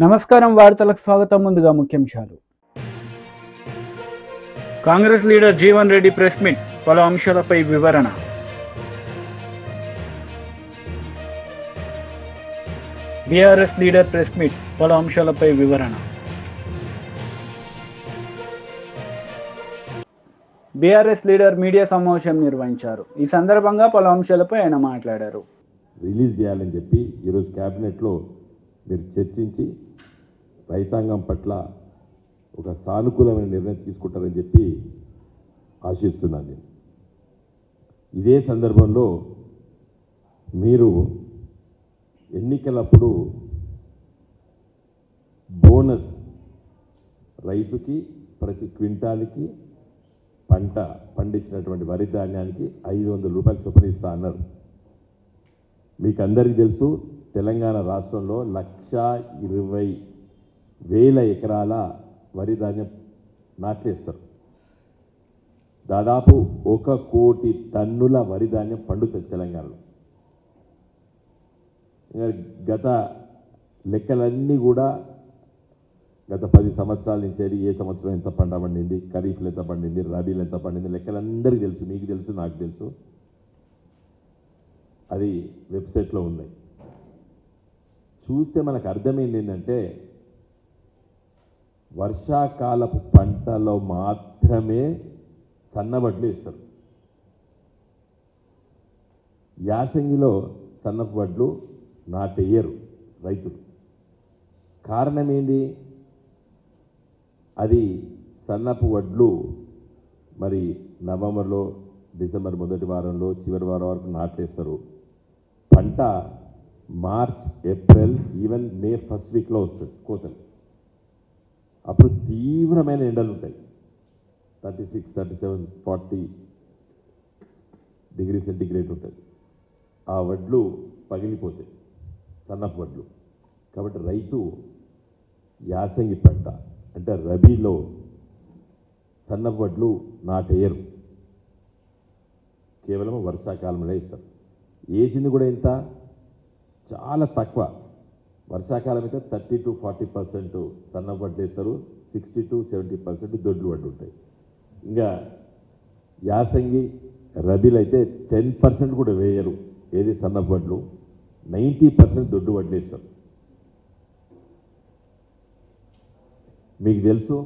నమస్కారం వార్తలకు స్వాగతం. ముందుగా ముఖ్యాంశాలు. Congress leader Jeevan Reddy press meet, పలు అంశాలపై వివరణ. బీఆర్ఎస్ లీడర్ ప్రెస్ మీట్, పలు అంశాలపై వివరణ. బీఆర్ఎస్ లీడర్ మీడియా సమావేశం నిర్వహించారు. ఈ సందర్భంగా పలు అంశాలపై ఆయన మాట్లాడారు. రిలీజ్ చేయాలని చెప్పి ఈరోజు క్యాబినెట్లో మీరు చర్చించి రైతాంగం పట్ల ఒక సానుకూలమైన నిర్ణయం తీసుకుంటారని చెప్పి ఆశిస్తున్నాను నేను. ఇదే సందర్భంలో మీరు ఎన్నికలప్పుడు బోనస్ రైతుకి ప్రతి క్వింటాల్కి పంట పండించినటువంటి వరి ధాన్యానికి 500 రూపాయలు చొప్పున ఇస్తా అన్నారు. మీకు అందరికీ తెలుసు, తెలంగాణ రాష్ట్రంలో 1,20,000 ఎకరాల వరి ధాన్యం నాట్లేస్తారు. దాదాపు 1 కోటి టన్నుల వరి ధాన్యం పండుతుంది తెలంగాణలో. గత లెక్కలన్నీ కూడా గత 10 సంవత్సరాల నుంచి ఏ సంవత్సరం ఎంత పంట పండింది, ఖరీఫ్లు ఎంత పండింది, రబీలు ఎంత పండింది, లెక్కలందరికీ తెలుసు. మీకు తెలుసు, నాకు తెలుసు. అది వెబ్సైట్లో ఉన్నాయి. చూస్తే మనకు అర్థమైంది ఏంటంటే వర్షాకాలపు పంటలో మాత్రమే సన్నవడ్లు ఇస్తారు. యాసంగిలో సన్నపు వడ్లు నాటేయరు రైతులు. కారణం ఏంది? అది సన్నపు వడ్లు మరి నవంబర్లో, డిసెంబర్ మొదటి వారంలో, చివరి వారం వరకు నాటేస్తారు. పంట March, April, even May first వీక్లో వస్తుంది కోతలు. అప్పుడు తీవ్రమైన ఎండలు ఉంటాయి. 36, 37, 40 డిగ్రీ సెంటిగ్రేడ్ ఉంటుంది. ఆ వడ్లు పగిలిపోతాయి, సన్నపు వడ్లు. కాబట్టి రైతు యాసంగి పంట అంటే రబీలో సన్నపు వడ్లు నాటేయరు, కేవలం వర్షాకాలంలో ఇస్తారు. వేసింది కూడా ఎంత? చాలా తక్కువ. వర్షాకాలం అయితే 30 to 40% సన్నపు వడ్లు వేస్తారు, 60 to 70% దొడ్లు వడ్లు ఉంటాయి. ఇంకా యాసంగి, రబీలు అయితే 10% కూడా వేయరు. ఏది సన్నపు వడ్లు, 90% దొడ్డు వడ్లు వేస్తారు. మీకు తెలుసు,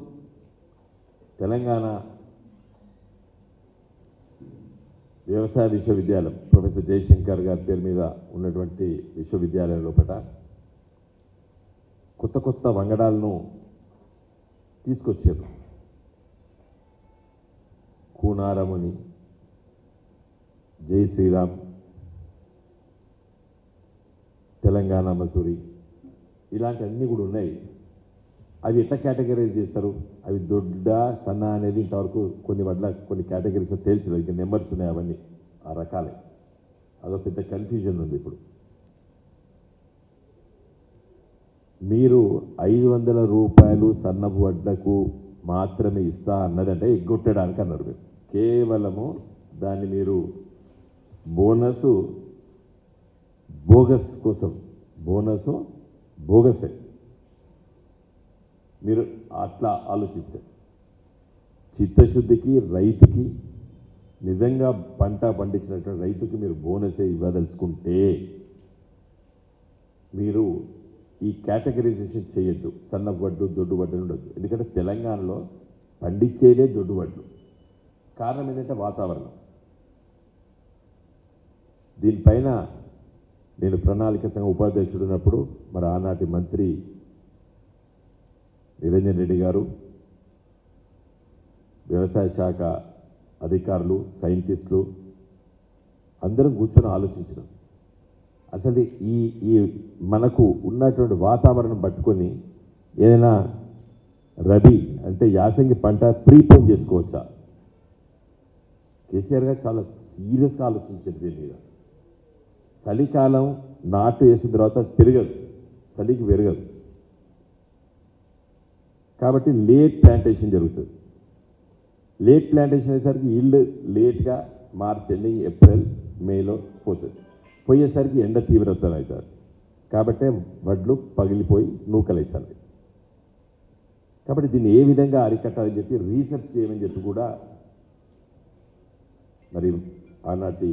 తెలంగాణ వ్యవసాయ విశ్వవిద్యాలయం ప్రొఫెసర్ జయశంకర్ గారి పేరు మీద ఉన్నటువంటి విశ్వవిద్యాలయం లోపల కొత్త కొత్త వంగడాలను తీసుకొచ్చారు. కూనారముని, జై శ్రీరామ్, తెలంగాణ మసూరి, ఇలాంటివన్నీ కూడా ఉన్నాయి. అవి ఎట్లా కేటగరైజ్ చేస్తారు? అవి దొడ్డ, సన్న అనేది ఇంతవరకు కొన్ని వడ్ల కొన్ని కేటగిరీస్లో తేల్చలేదు. ఇంకా నెంబర్స్ ఉన్నాయి, అవన్నీ ఆ రకాలే. అదో పెద్ద కన్ఫ్యూజన్ ఉంది ఇప్పుడు. మీరు 500 రూపాయలు సన్నపు వడ్లకు మాత్రమే ఇస్తా అన్నదంటే ఎగ్గొట్టడానికి అన్నారు. మీరు కేవలము దాన్ని మీరు బోనస్ బోగస్ కోసం, బోనస్ బోగసే మీరు అట్లా ఆలోచిస్తే, చిత్తశుద్ధికి రైతుకి, నిజంగా పంట పండించినటువంటి రైతుకి మీరు బోనసే ఇవ్వదలుచుకుంటే మీరు ఈ కేటగరైజేషన్ చేయొద్దు. సన్నపు వడ్లు, దొడ్డు వడ్లు ఉండొద్దు. ఎందుకంటే తెలంగాణలో పండించేదే దొడ్డు వడ్లు. కారణం ఏంటంటే వాతావరణం. దీనిపైన నేను ప్రణాళిక సంఘ ఉపాధ్యక్షుడు ఉన్నప్పుడు మరి ఆనాటి మంత్రి నిరంజన్ రెడ్డి గారు, వ్యవసాయ శాఖ అధికారులు, సైంటిస్టులు అందరం కూర్చొని ఆలోచించడం. అసలు ఈ మనకు ఉన్నటువంటి వాతావరణం పట్టుకొని ఏదైనా రబీ అంటే యాసంగి పంట ప్రీపోన్ చేసుకోవచ్చా? కేసీఆర్ గారు చాలా సీరియస్గా ఆలోచించారు దీని మీద. చలికాలం నాటు వేసిన తర్వాత పెరగదు, చలికి పెరగదు. కాబట్టి లేట్ ప్లాంటేషన్ జరుగుతుంది. లేట్ ప్లాంటేషన్ అయ్యేసరికి ఈల్డ్ లేట్గా మార్చ్ ఎండింగ్, ఏప్రిల్, మేలో పోతుంది. పోయేసరికి ఎండ తీవ్రత అవుతుంది. కాబట్టే వడ్లు పగిలిపోయి నూకలైతుంది. కాబట్టి దీన్ని ఏ విధంగా అరికట్టాలని చెప్పి రీసెర్చ్ చేయమని చెప్పి కూడా మరి ఆనాటి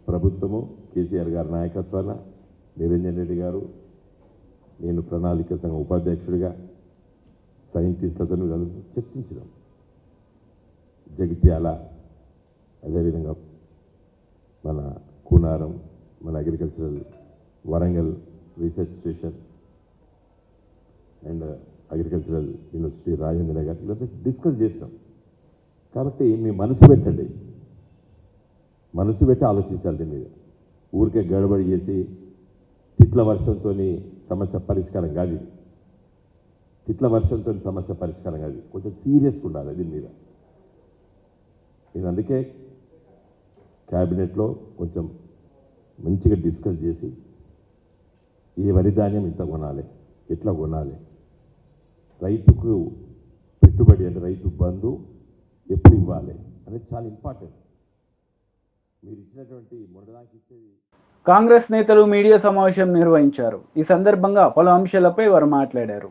ప్రభుత్వము కేసీఆర్ గారి నాయకత్వాన నిరంజన్ రెడ్డి గారు, నేను ప్రణాళిక సంఘం ఉపాధ్యక్షుడిగా సైంటిస్టులతో చర్చించడం, జగిత్యాల, అదేవిధంగా మన కూనారం, మన agricultural Warangal research station and agricultural university Rajendra Nagar ఇదంతా డిస్కస్ చేసినాం. కాబట్టి మీ మనసు పెట్టండి, మనసు పెట్టి ఆలోచించాలి దీని మీద. ఊరికే గడబడి చేసి తిట్ల వర్షంతో సమస్య పరిష్కారం కాదు. ఇది తిట్ల వర్షంతో సమస్య పరిష్కారం కాదు, కొంచెం సీరియస్గా ఉండాలి దీని మీద. నేను అందుకే క్యాబినెట్లో కొంచెం మంచిగా డిస్కస్ చేసి ఈ వరి ధాన్యం ఇంత కొనాలి, ఎట్లా కొనాలి, రైతుకు పెట్టుబడి అంటే రైతు బంధు ఎప్పుడు ఇవ్వాలి అనేది చాలా ఇంపార్టెంట్. మీరు ఇచ్చినటువంటి మొదటిదానికి ఇచ్చేది. కాంగ్రెస్ నేతలు మీడియా సమావేశం నిర్వహించారు. ఈ సందర్భంగా పలు అంశాలపై వారు మాట్లాడారు.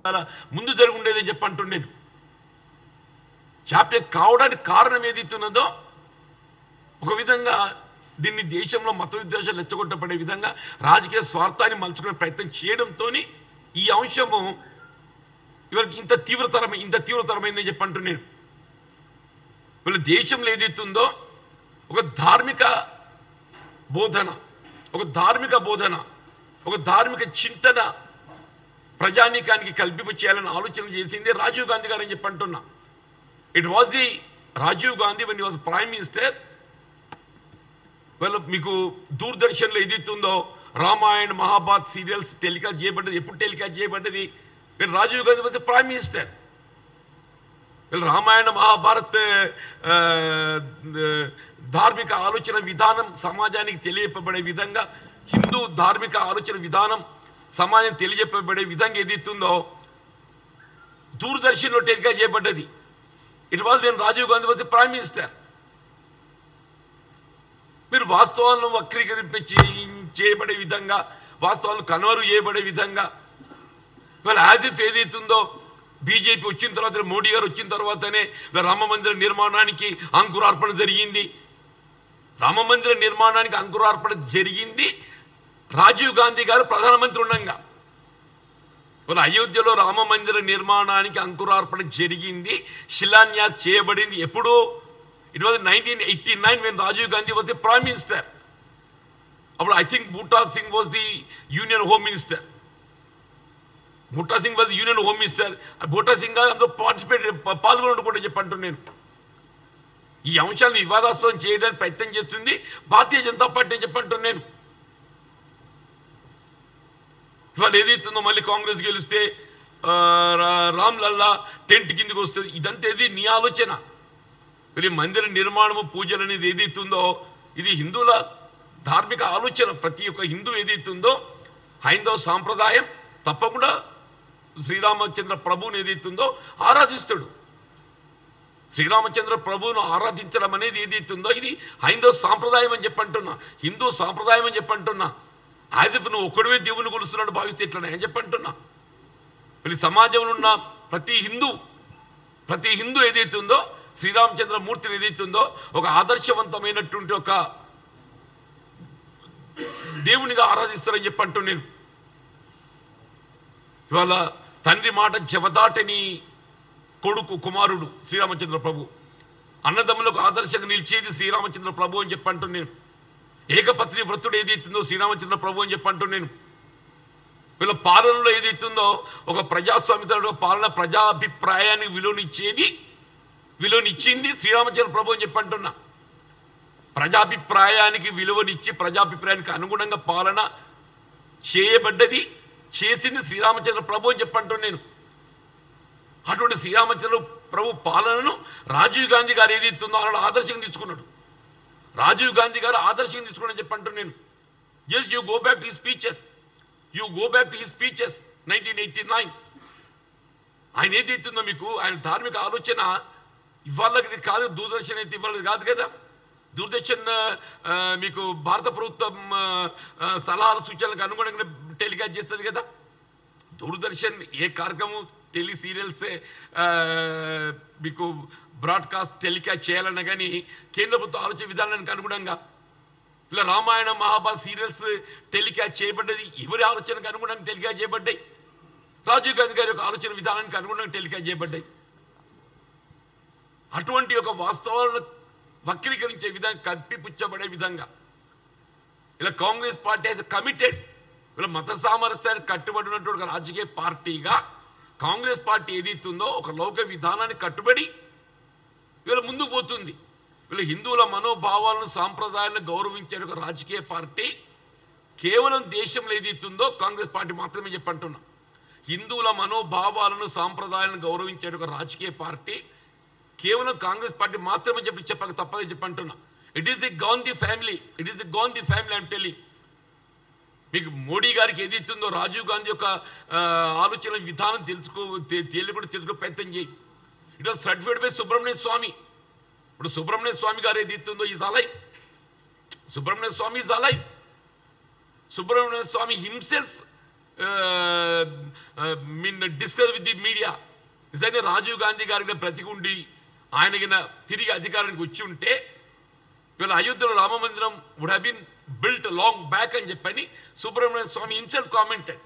ముందు జరుగుండేదని చెప్పంటున్నాను. చాప్టర్ కావడానికి కారణం ఏదైతున్నదో ఒక విధంగా దీన్ని దేశంలో మత విద్వేషాలు రెచ్చగొట్టబడే విధంగా రాజకీయ స్వార్థాన్ని మలుచుకునే ప్రయత్నం చేయడంతో ఈ అంశము ఇవాళ ఇంత తీవ్రతరమైందని చెప్పంటున్నాను. వీళ్ళ దేశంలో ఏదైతుందో ఒక ధార్మిక బోధన, ఒక ధార్మిక చింతన ప్రజానీకానికి కల్పింప చేయాలని ఆలోచన చేసింది రాజీవ్ గాంధీ గారు అని చెప్పి అంటున్నా. It was the Rajiv Gandhi when he was prime minister. వాళ్ళు మీకు దూరదర్శన్లో ఏదైతుందో రామాయణ మహాభారత్ సీరియల్స్ టెలికాస్ట్ చేయబడ్డది. ఎప్పుడు టెలికాస్ట్ చేయబడ్డది? వీళ్ళు Rajiv Gandhi was prime minister. వీళ్ళు రామాయణ మహాభారత్ ధార్మిక ఆలోచన విధానం సమాజానికి తెలియపబడే విధంగా, హిందూ ధార్మిక ఆలోచన విధానం సమాజం తెలియజెప్పబడే విధంగా ఏదైతుందో దూరదర్శన్లో టెలికాస్ట్ చేయబడ్డది. It was when Rajiv Gandhi was the prime minister. మీరు వాస్తవాలను వక్రీకరింప చేయబడే విధంగా, వాస్తవాలను కన్వరు చేయబడే విధంగా, ఇవాళ యాజ్ ఇఫ్ ఏదైతుందో బీజేపీ వచ్చిన తర్వాత, మోడీ గారు వచ్చిన తర్వాతనే రామ మందిర నిర్మాణానికి అంకురార్పణ జరిగింది. రామ మందిర నిర్మాణానికి అంకురార్పణ జరిగింది రాజీవ్ గాంధీ గారు ప్రధానమంత్రి ఉండగా. వాళ్ళ అయోధ్యలో రామ మందిర నిర్మాణానికి అంకురార్పణ జరిగింది, శిలాన్యాస్ చేయబడింది. ఎప్పుడు? It was 1989 when Rajiv Gandhi was the prime minister. అప్పుడు I think Buta Singh was the union home minister. Buta Singh was union home minister. Buta Singh అందులో పాల్గొనడం కూడా చెప్పంటున్నాను. నేను ఈ అంశాలను వివాదాస్పదం చేయడానికి ప్రయత్నం చేస్తుంది భారతీయ జనతా పార్టీ అని చెప్పంటున్నాను. నేను ఇవాళ ఏదైతుందో మళ్ళీ కాంగ్రెస్ గెలిస్తే రామ్లల్లా టెంట్ కిందికి వస్తుంది. ఇదంతా ఏది నీ ఆలోచన. వీళ్ళ మందిర నిర్మాణము, పూజలు అనేది ఏదైతుందో ఇది హిందువుల ధార్మిక ఆలోచన. ప్రతి ఒక్క హిందూ ఏదైతుందో హైందవ సాంప్రదాయం తప్పకుండా శ్రీరామచంద్ర ప్రభువుని ఏదైతుందో ఆరాధిస్తాడు. శ్రీరామచంద్ర ప్రభువును ఆరాధించడం అనేది ఏదైతుందో ఇది హైందవ సాంప్రదాయం అని చెప్పంటున్నా, హిందూ సాంప్రదాయం అని చెప్పంటున్నా. అది నువ్వు ఒక్కడివే దేవుని కొలుస్తున్నాడు భావిస్తే ఎట్లా అని చెప్పంటున్నా. వీళ్ళ సమాజంలో ఉన్న ప్రతి హిందూ ఏదైతుందో శ్రీరామచంద్ర మూర్తిని ఏదైతుందో ఒక ఆదర్శవంతమైనటువంటి ఒక దేవునిగా ఆరాధిస్తారని చెప్పంటూ నేను. ఇవాళ తండ్రి మాట చెవదాటని కొడుకు కుమారుడు శ్రీరామచంద్ర ప్రభు, అన్నదమ్ములకు ఆదర్శంగా నిలిచేది శ్రీరామచంద్ర ప్రభు అని చెప్పంటూ నేను. ఏకపత్ని వ్రతుడు ఏదైతుందో శ్రీరామచంద్ర ప్రభు అని చెప్పంటూ నేను. వీళ్ళ పాలనలో ఏదైతుందో ఒక ప్రజాస్వామ్యత పాలన, ప్రజాభిప్రాయానికి విలువనిచ్చింది శ్రీరామచంద్ర ప్రభు అని చెప్పంటున్నా. ప్రజాభిప్రాయానికి విలువనిచ్చి ప్రజాభిప్రాయానికి అనుగుణంగా పాలన చేసింది శ్రీరామచంద్ర ప్రభు అని చెప్పంటున్నాను నేను. అటువంటి శ్రీరామచంద్ర ప్రభు పాలనను రాజీవ్ గాంధీ గారు ఏదైతుందో అలా ఆదర్శంగా తీసుకున్నాడు. రాజీవ్ గాంధీ గారు ఆదర్శంగా తీసుకున్నాడని చెప్పంటున్నాను నేను. Just you go back to his speeches 1989. ఆయన ఏదైతుందో మీకు ఆయన ధార్మిక ఆలోచన ఇవాళకి కాదు, దూరదర్శన్ అయితే ఇవ్వాలి కాదు కదా. దూరదర్శన్ మీకు భారత ప్రభుత్వం సలహాలు సూచనలకు అనుగుణంగా టెలికాస్ట్ చేస్తుంది కదా. దూరదర్శన్ ఏ కార్యక్రమం టెలి సీరియల్సే మీకు బ్రాడ్కాస్ట్ టెలికాస్ట్ చేయాలన్నా కానీ కేంద్ర ప్రభుత్వ ఆలోచన విధానానికి అనుగుణంగా ఇలా రామాయణ మహాభారత సీరియల్స్ టెలికాస్ట్ చేయబడ్డది ఎవరి ఆలోచనకు అనుగుణంగా టెలికాస్ట్ చేయబడ్డాయి? రాజీవ్ గాంధీ గారి యొక్క ఆలోచన విధానానికి అనుగుణంగా టెలికాస్ట్ చేయబడ్డాయి. అటువంటి ఒక వాస్తవాలను వక్రీకరించే విధంగా కప్పిపుచ్చబడే విధంగా ఇలా కాంగ్రెస్ పార్టీ అయితే కమిటెడ్ ఇలా మత సామరస్యానికి కట్టుబడినటువంటి ఒక రాజకీయ పార్టీగా కాంగ్రెస్ పార్టీ ఏదైతుందో ఒక లౌకిక విధానానికి కట్టుబడి వీళ్ళ ముందుకు పోతుంది. వీళ్ళ హిందువుల మనోభావాలను సాంప్రదాయాలను గౌరవించే ఒక రాజకీయ పార్టీ కేవలం దేశంలో ఏదైతుందో కాంగ్రెస్ పార్టీ మాత్రమే చెప్పంటున్నాం. హిందువుల మనోభావాలను సాంప్రదాయాలను గౌరవించే ఒక రాజకీయ పార్టీ కేవలం కాంగ్రెస్ పార్టీ మాత్రమే చెప్పక తప్పదని చెప్పంటున్నా. It is the Gandhi family, it is the Gandhi family I'm telling. మీకు మోడీ గారికి ఏదైతుందో రాజీవ్ గాంధీ యొక్క ఆలోచన విధానం తెలుసుకో ప్రయత్నం చేయి. It was certified by Subrahmanya Swamy. ఇప్పుడు సుబ్రహ్మణ్య స్వామి గారు ఏదైతుందో is alive. Subrahmanya Swamy is alive. Subrahmanya Swamy himself discuss with the media. నిజంగా రాజీవ్ గాంధీ గారికి బ్రతికుండి ఆయనకి తిరిగి అధికారానికి వచ్చి ఉంటే వీళ్ళ అయోధ్యలో రామ మందిరం would have been built long back అని చెప్పని సుబ్రహ్మణ్య స్వామి హిమ్సెల్ఫ్ కామెంటెడ్.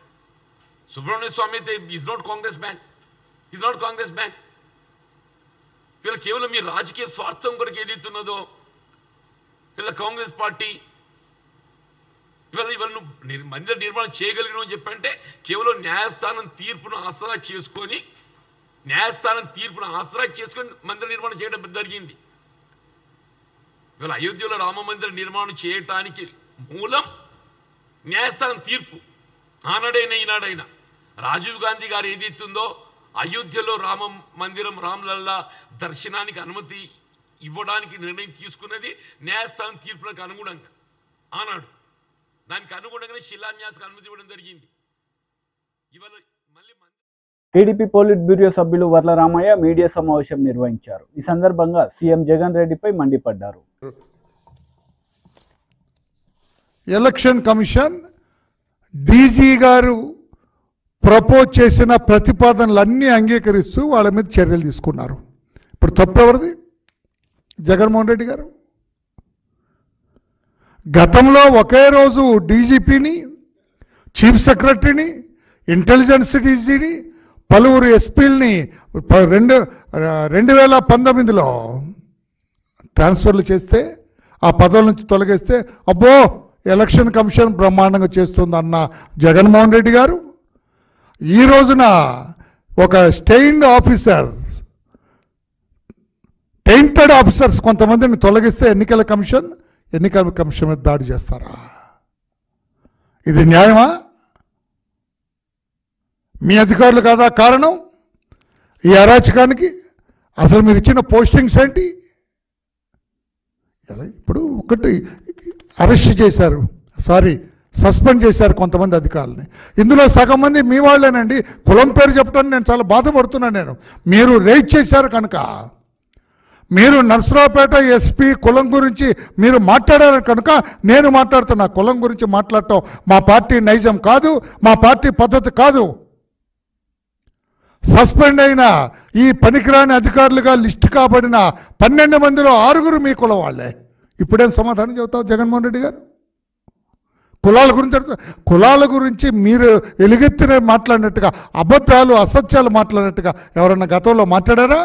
సుబ్రహ్మణ్య స్వామి అయితే is not Congress man, is not Congress man. వీళ్ళ కేవలం మీ రాజకీయ స్వార్థం కొరకు ఏదైతున్నదో వీళ్ళ కాంగ్రెస్ పార్టీ ఇవాళ మందిర నిర్మాణం చేయగలిగిన అని చెప్పంటే కేవలం న్యాయస్థానం తీర్పును ఆసరా చేసుకొని మందిర నిర్మాణం చేయడం జరిగింది. ఇవాళ అయోధ్యలో రామ మందిర నిర్మాణం చేయటానికి మూలం న్యాయస్థానం తీర్పు. ఆనాడైనా ఈనాడైనా రాజీవ్ గాంధీ గారు ఏదైతుందో అయోధ్యలో రామ మందిరం రామ్లల్లా దర్శనానికి అనుమతి ఇవ్వడానికి నిర్ణయం తీసుకున్నది న్యాయస్థానం తీర్పులకు అనుగుణంగా. ఆనాడు దానికి అనుగుణంగానే శిలాన్యాసకు అనుమతి ఇవ్వడం జరిగింది. ఇవాళ మళ్ళీ టీడీపీ పోలిట్ బ్యూరో సభ్యులు వర్ల రామయ్య మీడియా సమావేశం నిర్వహించారు. ఈ సందర్భంగా సీఎం జగన్ రెడ్డిపై మండిపడ్డారు. ఎలక్షన్ కమిషన్ డీజీ గారు ప్రపోజ్ చేసిన ప్రతిపాదనలన్నీ అంగీకరిస్తూ వాళ్ళ మీద చర్యలు తీసుకున్నారు. ఇప్పుడు తప్పెవరిది? జగన్మోహన్ రెడ్డి గారు. గతంలో ఒకే రోజు డీజీపీని, చీఫ్ సెక్రటరీని, ఇంటెలిజెన్స్ డీజీని, పలువురు ఎస్పీలని 2019లో ట్రాన్స్ఫర్లు చేస్తే ఆ పదవుల నుంచి తొలగిస్తే అబ్బో ఎలక్షన్ కమిషన్ బ్రహ్మాండంగా చేస్తుందన్న జగన్మోహన్ రెడ్డి గారు ఈ రోజున ఒక టెయింటెడ్ ఆఫీసర్స్ కొంతమందిని తొలగిస్తే ఎన్నికల కమిషన్ మీద దాడి చేస్తారా? ఇది న్యాయమా? మీ అధికారులు కాదా కారణం ఈ అరాచకానికి? అసలు మీరు ఇచ్చిన పోస్టింగ్స్ ఏంటి? ఇప్పుడు ఒకటి అరెస్ట్ చేశారు, సస్పెండ్ చేశారు కొంతమంది అధికారులని. ఇందులో సగం మంది మీ వాళ్ళేనండి. కులం పేరు చెప్పడానికి నేను చాలా బాధపడుతున్నాను. మీరు రేట్ చేశారు కనుక, మీరు నర్సరావుపేట ఎస్పీ కులం గురించి మీరు మాట్లాడారు కనుక నేను మాట్లాడుతున్నా. కులం గురించి మాట్లాడటం మా పార్టీ నైజం కాదు, మా పార్టీ పద్ధతి కాదు. సస్పెండ్ అయిన ఈ పనికిరాని అధికారులుగా లిస్టు కాబడిన 12 మందిలో 6 మీ కులం వాళ్ళే. ఇప్పుడేం సమాధానం చెబుతావు జగన్మోహన్ రెడ్డి గారు? కులాల గురించి మీరు ఎలుగెత్తిన మాట్లాడినట్టుగా, అబద్ధాలు అసత్యాలు మాట్లాడినట్టుగా ఎవరన్నా గతంలో మాట్లాడారా?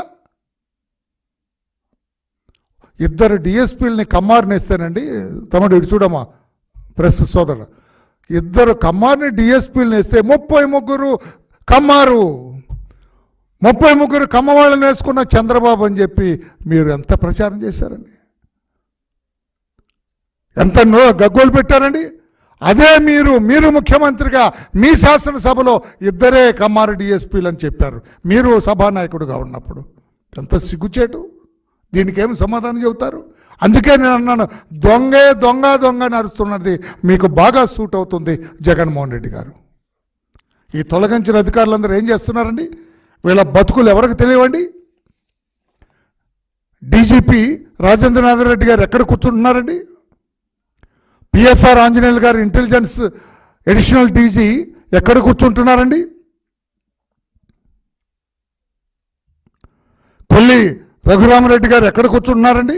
2 డిఎస్పీలని కమ్మారినేస్తేనండి, తమ్ముడు ఇటు చూడమ్మా ప్రెస్ సోదరుడు, 2 కమ్మారిని డిఎస్పీలను వేస్తే 33 కమ్మారు, 33 కమ్మవాళ్ళని వేసుకున్న చంద్రబాబు అని చెప్పి మీరు ఎంత ప్రచారం చేశారండి, ఎంత గగ్గోలు పెట్టారండి. అదే మీరు ముఖ్యమంత్రిగా మీ శాసనసభలో 2 కమ్మారు డిఎస్పీలు అని చెప్పారు మీరు సభానాయకుడిగా ఉన్నప్పుడు. ఎంత సిగ్గుచేటు! దీనికి ఏమి సమాధానం చెబుతారు? అందుకే నేను అన్నాను, దొంగ నడుస్తున్నది మీకు బాగా సూట్ అవుతుంది జగన్మోహన్ రెడ్డి గారు. ఈ తొలగించిన అధికారులందరూ ఏం చేస్తున్నారండి? వీళ్ళ బతుకులు ఎవరికి తెలియవండి? డీజీపీ రాజేంద్రనాథ్ రెడ్డి గారు ఎక్కడ కూర్చుంటున్నారండి? పిఎస్ఆర్ ఆంజనేయులు గారు ఇంటెలిజెన్స్ అడిషనల్ డీజీ ఎక్కడ కూర్చుంటున్నారండి? కొల్లి రఘురామరెడ్డి గారు ఎక్కడ కూర్చుంటున్నారండి?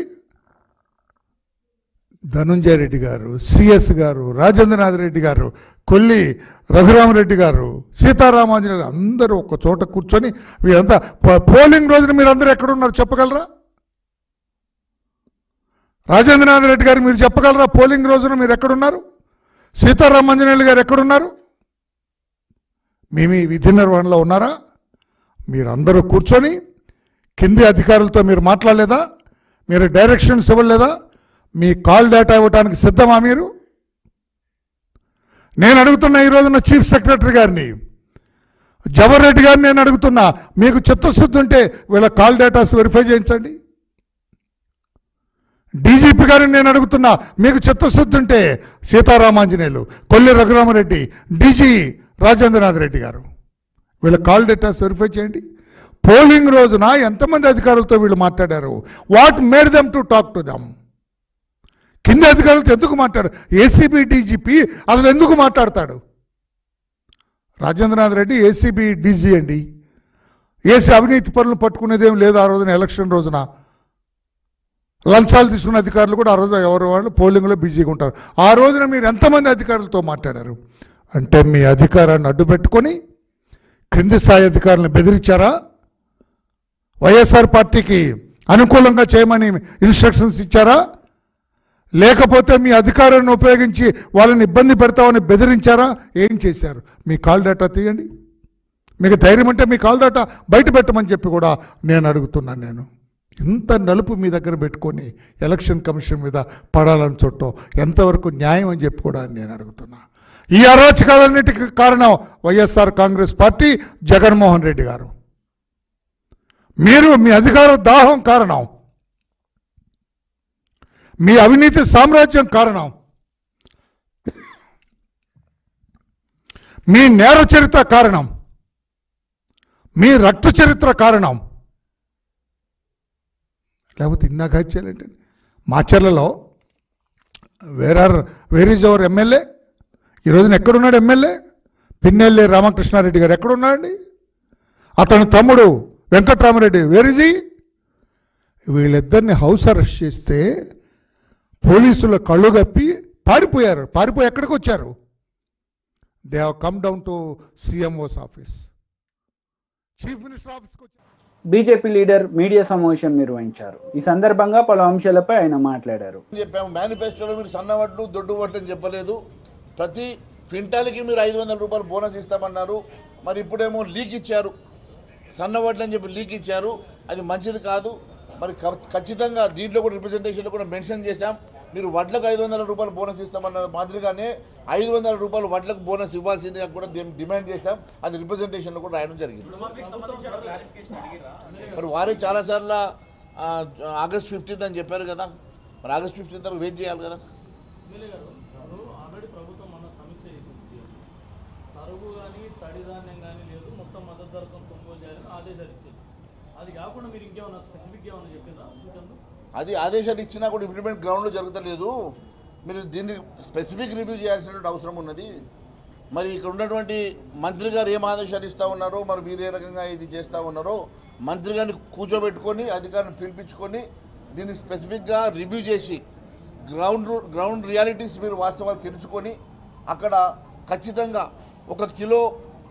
ధనుంజయ రెడ్డి గారు, సిఎస్ గారు, రాజేంద్రనాథ్ రెడ్డి గారు, కొల్లి రఘురామరెడ్డి గారు, సీతారామాంజనేయులు అందరూ ఒక చోట కూర్చొని వీరంతా పోలింగ్ రోజున మీరందరూ ఎక్కడున్నారు చెప్పగలరా? రాజేంద్రనాథ్ రెడ్డి గారు మీరు చెప్పగలరా పోలింగ్ రోజున మీరు ఎక్కడున్నారు? సీతారామాంజనేయులు గారు ఎక్కడున్నారు? మీ విధి నిర్వహణలో ఉన్నారా? మీరందరూ కూర్చొని కింది అధికారులతో మీరు మాట్లాడలేదా? మీరు డైరెక్షన్స్ ఇవ్వలేదా? మీ కాల్ డేటా ఇవ్వడానికి సిద్ధమా మీరు? నేను అడుగుతున్నా ఈ రోజున చీఫ్ సెక్రటరీ గారిని, జవహర్ రెడ్డి గారిని నేను అడుగుతున్నా, మీకు చిత్తశుద్ధి ఉంటే వీళ్ళ కాల్ డేటాస్ వెరిఫై చేయించండి. డీజీపీ గారిని నేను అడుగుతున్నా, మీకు చిత్తశుద్ధి ఉంటే సీతారామాంజనేయులు, కొల్లి రఘురామరెడ్డి, డీజీ రాజేంద్రనాథ్ రెడ్డి గారు వీళ్ళ కాల్ డేటాస్ వెరిఫై చేయండి. పోలింగ్ రోజున ఎంతమంది అధికారులతో వీళ్ళు మాట్లాడారు? What made them to talk to them? కింద అధికారులతో ఎందుకు మాట్లాడు? ఏసీబీ డీజీపీ అసలు ఎందుకు మాట్లాడతాడు? రాజేంద్రనాథ్ రెడ్డి ఏసీబీ డీజీ అండి. ఏసీ అవినీతి పనులు పట్టుకునేదేం లేదు. ఆ రోజున ఎలక్షన్ రోజున లంచాలు తీసుకున్న అధికారులు కూడా ఆ రోజు ఎవరు వాళ్ళు పోలింగ్లో బిజీగా ఉంటారు. ఆ రోజున మీరు ఎంతమంది అధికారులతో మాట్లాడారు? అంటే మీ అధికారాన్ని అడ్డుపెట్టుకొని క్రింది స్థాయి అధికారులను బెదిరించారా? వైఎస్ఆర్ పార్టీకి అనుకూలంగా చేయమని ఇన్స్ట్రక్షన్స్ ఇచ్చారా? లేకపోతే మీ అధికారాన్ని ఉపయోగించి వాళ్ళని ఇబ్బంది పెడతామని బెదిరించారా? ఏం చేశారు? మీ కాల్ డేటా తీయండి. మీకు ధైర్యం అంటే మీ కాల్ డేటా బయట పెట్టమని చెప్పి కూడా నేను అడుగుతున్నాను. నేను ఇంత నలుపు మీ దగ్గర పెట్టుకొని ఎలక్షన్ కమిషన్ మీద పడాలని చూడటం ఎంతవరకు న్యాయం అని చెప్పి కూడా నేను అడుగుతున్నా. ఈ అరాచకాలన్నిటికీ కారణం వైఎస్ఆర్ కాంగ్రెస్ పార్టీ, జగన్మోహన్ రెడ్డి గారు. మీరు మీ అధికార దాహం కారణం, మీ అవినీతి సామ్రాజ్యం కారణం, మీ నేర చరిత్ర కారణం, మీ రక్త చరిత్ర కారణం. లేకపోతే ఇన్నాక హత్యలేంటి? మాచర్లలో వేర్ ఈజ్ అవర్ ఎమ్మెల్యే? ఈ రోజున ఎక్కడున్నాడు ఎమ్మెల్యే? పిన్నెల్లి రామకృష్ణారెడ్డి గారు ఎక్కడున్నాడండి? అతని తమ్ముడు వెంకట్రామరెడ్డి వేర్ ఈజ్ హి? వీళ్ళిద్దరిని హౌస్ అరెస్ట్ చేస్తే పోలీసుల కళ్ళు కప్పి పారిపోయారు. పారిపోయి ఎక్కడికి వచ్చారు? They have come down to CMO's office, chief minister ఆఫీస్కి వచ్చారు. బీజేపీ లీడర్ మీడియా సమావేశం నిర్వహించారు. ఈ సందర్భంగా పలు అంశాలపై ఆయన మాట్లాడారు. చెప్పాము మేనిఫెస్టోలో మీరు సన్నవడ్లు దొడ్డు వడ్లు అని చెప్పలేదు. ప్రతి క్వింటాల్కి మీరు 500 రూపాయలు బోనస్ ఇస్తామన్నారు. మరి ఇప్పుడేమో లీక్ ఇచ్చారు, సన్నవడ్లు అని చెప్పి లీక్ ఇచ్చారు. అది మంచిది కాదు. మరి ఖచ్చితంగా దీంట్లో కూడా రిప్రజెంటేషన్లో కూడా మెన్షన్ చేశాం. మీరు వడ్లకు 500 రూపాయలు బోనస్ ఇస్తామన్న మాదిరిగానే 500 రూపాయలు వడ్లకు బోనస్ ఇవ్వాల్సిందిగా కూడా డిమాండ్ చేశాం. అది రిప్రజెంటేషన్లో కూడా రాయడం జరిగింది. మరి వారే చాలాసార్లు ఆగస్ట్ 15th అని చెప్పారు కదా. మరి ఆగస్ట్ 15th వరకు వెయిట్ చేయాలి కదా. అది ఆదేశాలు ఇచ్చినా కూడా ఇంప్లిమెంట్ గ్రౌండ్లో జరుగుతలేదు. మీరు దీన్ని స్పెసిఫిక్ రివ్యూ చేయాల్సినటువంటి అవసరం ఉన్నది. మరి ఇక్కడ ఉన్నటువంటి మంత్రి గారు ఏం ఆదేశాలు ఇస్తూ ఉన్నారో, మరి మీరు ఏ రకంగా ఇది చేస్తూ ఉన్నారో మంత్రి గారిని కూర్చోబెట్టుకొని అధికారులను పిలిపించుకొని దీన్ని స్పెసిఫిక్గా రివ్యూ చేసి గ్రౌండ్ రియాలిటీస్ మీరు వాస్తవాలు తెలుసుకొని అక్కడ ఖచ్చితంగా 1 కిలో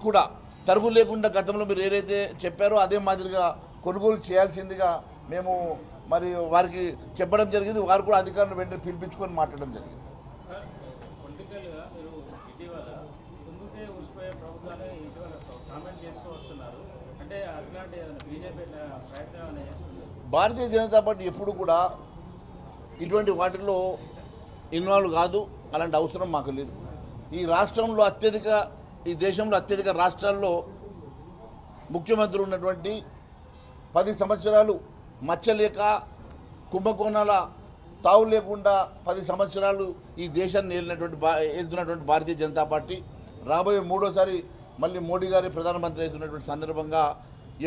కూడా తరుగు లేకుండా గతంలో మీరు ఏదైతే చెప్పారో అదే మాదిరిగా కొనుగోలు చేయాల్సిందిగా మేము మరి వారికి చెప్పడం జరిగింది. వారు కూడా అధికారులను వెంటనే పిలిపించుకొని మాట్లాడడం జరిగింది. భారతీయ జనతా పార్టీ ఎప్పుడు కూడా ఇటువంటి వాటిల్లో ఇన్వాల్వ్ కాదు. అలాంటి అవసరం మాకు లేదు. ఈ రాష్ట్రంలో ఈ దేశంలో అత్యధిక రాష్ట్రాల్లో ముఖ్యమంత్రి ఉన్నటువంటి 10 సంవత్సరాలు మచ్చలేక కుంభకోణాల తావు లేకుండా 10 సంవత్సరాలు ఈ దేశాన్ని ఏలుతున్నటువంటి భారతీయ జనతా పార్టీ రాబోయే 3వ సారి మళ్ళీ మోడీ గారి ప్రధానమంత్రి అవుతున్నటువంటి సందర్భంగా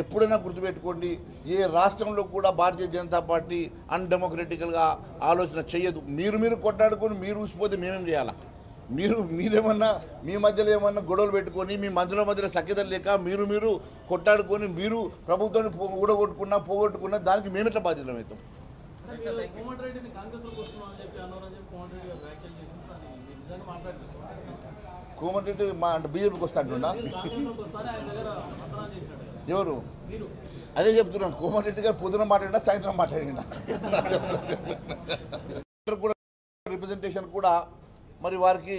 ఎప్పుడైనా గుర్తుపెట్టుకోండి, ఏ రాష్ట్రంలో కూడా భారతీయ జనతా పార్టీ అన్డెమోక్రటికల్గా ఆలోచన చేయదు. మీరు కొట్లాడుకొని మీరు ఊసిపోతే మేమేం చేయాలా? మీరేమన్నా మీ మధ్యలో ఏమన్నా గొడవలు పెట్టుకొని మీ మధ్యలో సఖ్యత లేక మీరు కొట్లాడుకొని మీరు ప్రభుత్వాన్ని పోగొట్టుకున్నా దానికి మేమెట్లా బాధ్యత అవుతాం? కోమటి రెడ్డి అంటే బీజేపీకి వస్తా అంటున్నా. ఎవరు? అదే చెప్తున్నాను, కోమటి రెడ్డి గారు పొద్దున మాట్లాడినా సాయంత్రం మాట్లాడినా కూడా రిప్రజెంటేషన్ కూడా మరి వారికి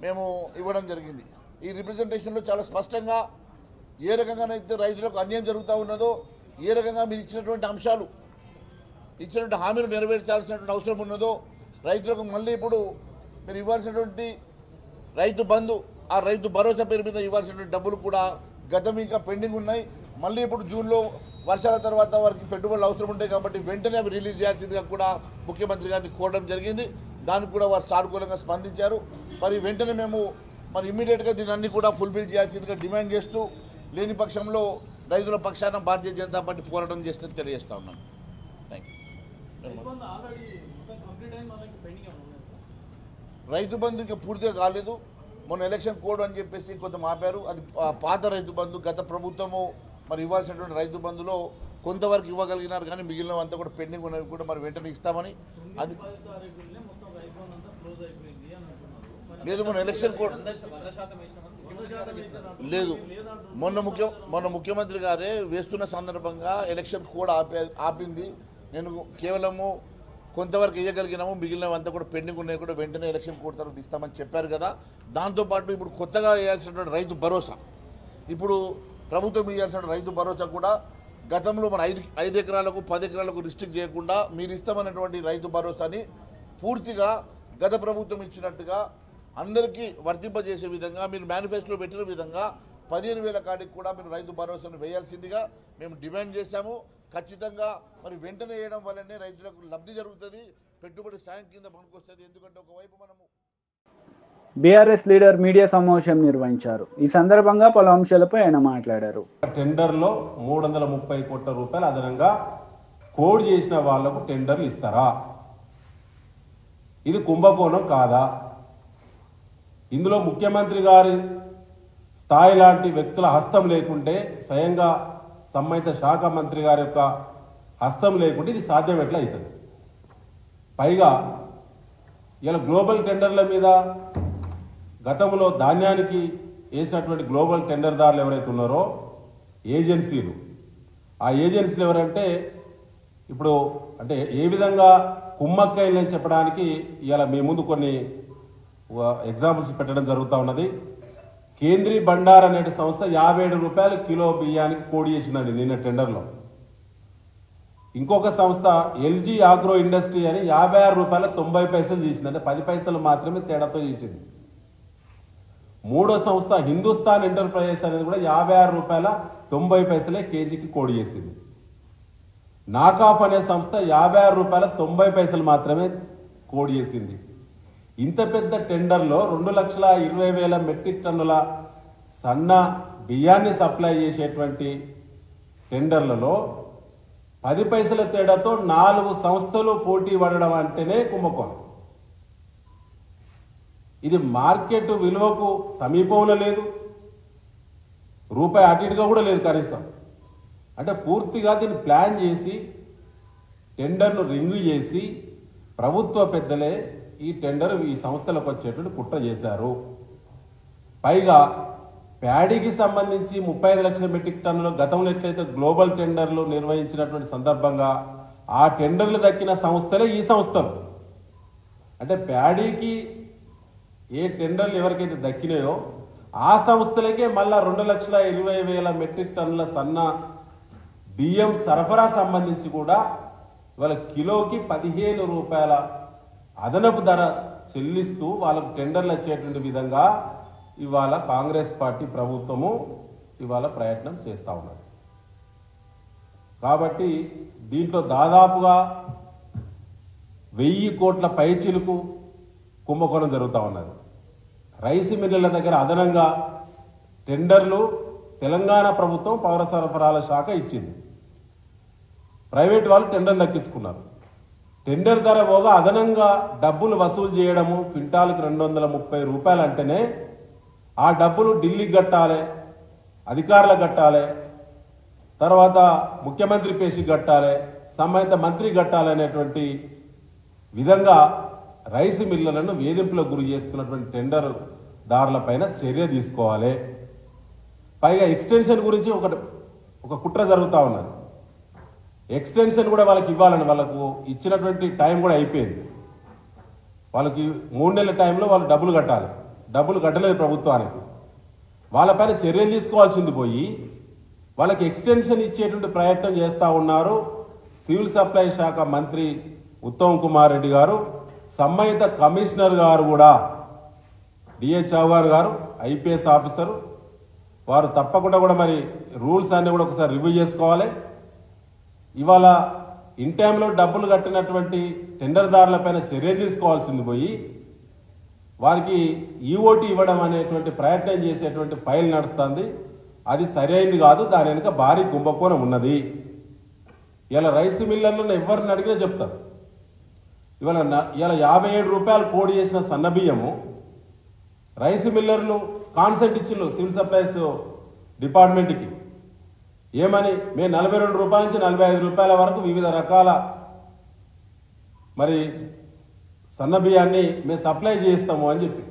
మేము ఇవ్వడం జరిగింది. ఈ రిప్రజెంటేషన్లో చాలా స్పష్టంగా ఏ రకంగానైతే రైతులకు అన్యాయం జరుగుతూ ఉన్నదో, ఏ రకంగా మీరు ఇచ్చినటువంటి అంశాలు, ఇచ్చినటువంటి హామీలు నెరవేర్చాల్సినటువంటి అవసరం ఉన్నదో, రైతులకు మళ్ళీ ఇప్పుడు మీరు ఇవ్వాల్సినటువంటి రైతు బంధు, ఆ రైతు భరోసా పేరు మీద ఇవ్వాల్సినటువంటి డబ్బులు కూడా గతం ఇంకా పెండింగ్ ఉన్నాయి. మళ్ళీ ఇప్పుడు జూన్లో వర్షాల తర్వాత వారికి పెట్టుబడులు అవసరం ఉంటాయి కాబట్టి వెంటనే అవి రిలీజ్ చేయాల్సిందిగా కూడా ముఖ్యమంత్రి గారిని కోరడం జరిగింది. దానికి కూడా వారు సానుకూలంగా స్పందించారు. మరి వెంటనే మేము ఇమ్మీడియట్గా దీన్ని అన్ని కూడా ఫుల్ఫిల్ చేయాల్సిందిగా డిమాండ్ చేస్తూ, లేని పక్షంలో రైతుల పక్షాన భారతీయ జనతా పార్టీ పోరాటం చేస్తే తెలియజేస్తా ఉన్నాం. రైతు బంధు ఇంకా పూర్తిగా కాలేదు. మొన్న ఎలక్షన్ కోడ్ అని చెప్పేసి కొంత ఆపారు. అది పాత రైతు బంధు. గత ప్రభుత్వము మరి ఇవ్వాల్సినటువంటి రైతు బంధులో కొంతవరకు ఇవ్వగలిగినారు, కానీ మిగిలినవంతా కూడా పెండింగ్ ఉన్నవి కూడా మరి వెంటనే ఇస్తామని. అది లేదు, మొన్న ఎలక్షన్ కోడ్ లేదు. మొన్న ముఖ్యమంత్రి గారే వేస్తున్న సందర్భంగా ఎలక్షన్ కోడ్ ఆపింది. నేను కేవలము కొంతవరకు ఇవ్వగలిగినాము, మిగిలినవంతా కూడా పెండింగ్ ఉన్నాయి కూడా వెంటనే ఎలక్షన్ కోడ్ తర్వాత ఇస్తామని చెప్పారు కదా. దాంతోపాటు ఇప్పుడు కొత్తగా వేయాల్సినటువంటి రైతు భరోసా, ఇప్పుడు ప్రభుత్వం ఇవ్వాల్సిన రైతు భరోసా కూడా గతంలో మన 5 ఎకరాలకు 10 ఎకరాలకు రిస్ట్రిక్ట్ చేయకుండా మీరు ఇస్తామన్నటువంటి రైతు భరోసాని పూర్తిగా గత ప్రభుత్వం ఇచ్చినట్టుగా అందరికీ వర్తింపజేసే విధంగా మీరు మేనిఫెస్టోలో పెట్టిన విధంగా 15,000 కాడికి కూడా మీరు రైతు భరోసాను వేయాల్సిందిగా మేము డిమాండ్ చేశాము. ఖచ్చితంగా మరి వెంటనే వేయడం వల్లనే రైతులకు లబ్ధి జరుగుతుంది, పెట్టుబడి సాయం కింద పనికొస్తుంది. ఎందుకంటే ఒకవైపు మనము బీఆర్ఎస్ లీడర్ మీడియా సమావేశం నిర్వహించారు. ఈ సందర్భంగా పలు అంశాలపై ఆయన మాట్లాడారు. టెండర్లో 330 కోట్ల రూపాయలు అదనంగా కోడ్ చేసిన వాళ్లకు టెండర్లు ఇస్తారా? ఇది కుంభకోణం కాదా? ఇందులో ముఖ్యమంత్రి గారి స్థాయి లాంటి వ్యక్తుల హస్తం లేకుంటే, స్వయంగా సంబంధిత శాఖ మంత్రి గారి యొక్క హస్తం లేకుంటే ఇది సాధ్యం ఎట్లా అవుతుంది? పైగా ఇలా గ్లోబల్ టెండర్ల మీద గతంలో ధాన్యానికి వేసినటువంటి గ్లోబల్ టెండర్దారులు ఎవరైతే ఉన్నారో ఏజెన్సీలు, ఆ ఏజెన్సీలు ఎవరంటే ఇప్పుడు అంటే ఏ విధంగా కుమ్మక్కైలని చెప్పడానికి ఇలా మీ ముందు కొన్ని ఎగ్జాంపుల్స్ పెట్టడం జరుగుతూ ఉన్నది. కేంద్రీయ బండార్ అనే సంస్థ 57 రూపాయలు కిలో బియ్యానికి కోడ్ చేసిందండి నిన్న టెండర్లో. ఇంకొక సంస్థ ఎల్జీ ఆగ్రో ఇండస్ట్రీ అని 56 రూపాయల 90 పైసలు చేసింది, అంటే 10 పైసలు మాత్రమే తేడాతో చేసింది. మూడో సంస్థ హిందుస్థాన్ ఎంటర్ప్రైజెస్ అనేది కూడా 56 రూపాయల 90 పైసలే కేజీకి కోడ్ చేసింది. నాకాఫ్ అనే సంస్థ 56 రూపాయల 90 పైసలు మాత్రమే కోడ్ చేసింది. ఇంత పెద్ద టెండర్లో 2,20,000 మెట్రిక్ టన్నుల సన్న బియ్యాన్ని సప్లై చేసేటువంటి టెండర్లలో 10 పైసల తేడాతో 4 సంస్థలు పోటీ పడడం అంటేనే కుంభకోణం. ఇది మార్కెట్ విలువకు సమీపంలో లేదు, రూపాయి అటు ఇటుగా కూడా లేదు కనీసం. అంటే పూర్తిగా దీన్ని ప్లాన్ చేసి టెండర్ను రిన్యూ చేసి ప్రభుత్వ పెద్దలే ఈ టెండర్ ఈ సంస్థలకు వచ్చేటువంటి కుట్ర చేశారు. పైగా ప్యాడీకి సంబంధించి 35 లక్షల మెట్రిక్ టన్నులు గతంలో ఎట్లయితే గ్లోబల్ టెండర్లు నిర్వహించినటువంటి సందర్భంగా ఆ టెండర్లు దక్కిన సంస్థలే ఈ సంస్థలు. అంటే ప్యాడీకి ఏ టెండర్లు ఎవరికైతే దక్కినాయో ఆ సంస్థలకే మళ్ళా 2,20,000 మెట్రిక్ టన్నుల సన్న బియ్యం సరఫరా సంబంధించి కూడా ఇవాళ కిలోకి 15 రూపాయల అదనపు ధర చెల్లిస్తూ వాళ్ళకు టెండర్లు వచ్చేటువంటి విధంగా ఇవాళ కాంగ్రెస్ పార్టీ ప్రభుత్వము ఇవాళ ప్రయత్నం చేస్తూ ఉన్నది. కాబట్టి దీంట్లో దాదాపుగా 1000 కోట్ల పైచిలుకు కుంభకోణం జరుగుతూ ఉన్నది. రైస్ మిల్లుల దగ్గర అదనంగా టెండర్లు తెలంగాణ ప్రభుత్వం పౌర సరఫరాల శాఖ ఇచ్చింది. ప్రైవేట్ వాళ్ళు టెండర్ దక్కించుకున్నారు. టెండర్ ధర పోగా అదనంగా డబ్బులు వసూలు చేయడము క్వింటాల్కి 230 రూపాయలు అంటేనే ఆ డబ్బులు ఢిల్లీకి కట్టాలి, అధికారులకు కట్టాలి, తర్వాత ముఖ్యమంత్రి పేషికి కట్టాలి, సంబంధిత మంత్రి కట్టాలి అనేటువంటి విధంగా రైస్ మిల్లులను వేధింపులకు గురి చేస్తున్నటువంటి టెండర్ దారులపైన చర్య తీసుకోవాలి. పైగా ఎక్స్టెన్షన్ గురించి ఒక కుట్ర జరుగుతూ ఉన్నది. ఎక్స్టెన్షన్ కూడా వాళ్ళకి ఇవ్వాలని, వాళ్ళకు ఇచ్చినటువంటి టైం కూడా అయిపోయింది. వాళ్ళకి 3 నెలల టైంలో వాళ్ళు డబ్బులు కట్టాలి. డబ్బులు కట్టలేదు ప్రభుత్వానికి. వాళ్ళపైన చర్యలు తీసుకోవాల్సింది పోయి వాళ్ళకి ఎక్స్టెన్షన్ ఇచ్చేటువంటి ప్రయత్నం చేస్తూ ఉన్నారు సివిల్ సప్లై శాఖ మంత్రి ఉత్తమ్ కుమార్ రెడ్డి గారు, సంబంధిత కమిషనర్ గారు కూడా, డిఏ చౌహాన్ గారు ఐపీఎస్ ఆఫీసరు. వారు తప్పకుండా కూడా మరి రూల్స్ అన్నీ కూడా ఒకసారి రివ్యూ చేసుకోవాలి. ఇవాళ ఇన్ టైంలో డబ్బులు కట్టినటువంటి టెండర్దారులపైన చర్యలు తీసుకోవాల్సింది పోయి వారికి ఈఓటీ ఇవ్వడం అనేటువంటి ప్రయత్నం చేసేటువంటి ఫైల్ నడుస్తుంది. అది సరైనది కాదు. దాని వెనుక భారీ కుంభకోణం ఉన్నది. ఇలా రైస్ మిల్లర్లను ఎవరిని అడిగినా చెప్తారు. ఇవాళ 57 రూపాయలు కోడి చేసిన సన్నబియ్యము రైస్ మిల్లర్లు కాన్సెంట్ ఇచ్చిళ్ళు సివిల్ సప్లైస్ డిపార్ట్మెంట్కి. ఏమని, మేము 42 రూపాయల నుంచి 45 రూపాయల వరకు వివిధ రకాల మరి సన్న బియ్యాన్ని మేము సప్లై చేస్తాము అని చెప్పి.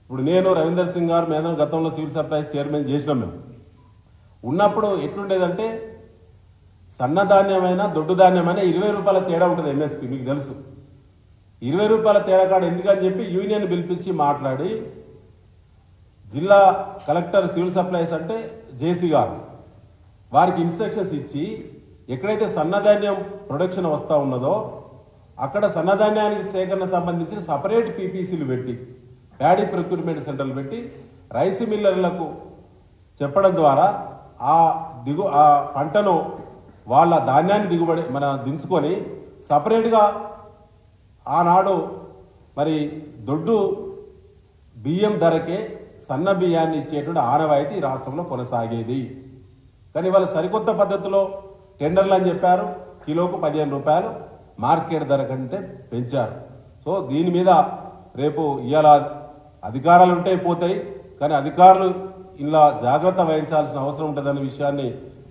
ఇప్పుడు నేను రవీందర్ సింగ్ గారు మేమందరం గతంలో సివిల్ సప్లైస్ చైర్మన్ చేసినాం. మేము ఉన్నప్పుడు ఎట్లుండేదంటే సన్నధాన్యమైన దొడ్డు ధాన్యమైన 20 రూపాయల తేడా ఉంటుంది ఎంఎస్పి. మీకు తెలుసు 20 రూపాయల తేడా కాడ ఎందుకని చెప్పి యూనియన్ పిలిపించి మాట్లాడి జిల్లా కలెక్టర్ సివిల్ సప్లైస్ అంటే జేసీ గారు వారికి ఇన్స్ట్రక్షన్స్ ఇచ్చి ఎక్కడైతే సన్నధాన్యం ప్రొడక్షన్ వస్తూ ఉన్నదో అక్కడ సన్నధాన్యానికి సేకరణ సంబంధించిన సపరేట్ పీపీసీలు పెట్టి ప్యాడీ ప్రొక్యూర్మెంట్ సెంటర్లు పెట్టి రైస్ మిల్లర్లకు చెప్పడం ద్వారా ఆ పంటను వాళ్ళ ధాన్యాన్ని దించుకొని సపరేట్గా ఆనాడు మరి దొడ్డు బియ్యం ధరకే సన్న బియ్యాన్ని ఇచ్చేటువంటి ఆనవాయితీ రాష్ట్రంలో కొనసాగేది. కానీ వాళ్ళ సరికొత్త పద్ధతిలో టెండర్లు అని చెప్పారు. కిలోకు 15 రూపాయలు మార్కెట్ ధర కంటే పెంచారు. సో దీని మీద రేపు ఇవాళ అధికారాలు ఉంటాయి పోతాయి, కానీ అధికారులు ఇలా జాగ్రత్త వహించాల్సిన అవసరం ఉంటుందన్న విషయాన్ని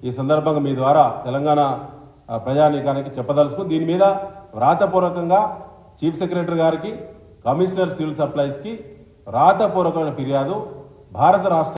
ఈ సందర్భంగా మీ ద్వారా తెలంగాణ ప్రజానీకానికి చెప్పదలుచుకుని దీని మీద వ్రాతపూర్వకంగా చీఫ్ సెక్రటరీ గారికి, కమిషనర్ సివిల్ సప్లైస్కి వ్రాతపూర్వకమైన ఫిర్యాదు భారత రాష్ట్ర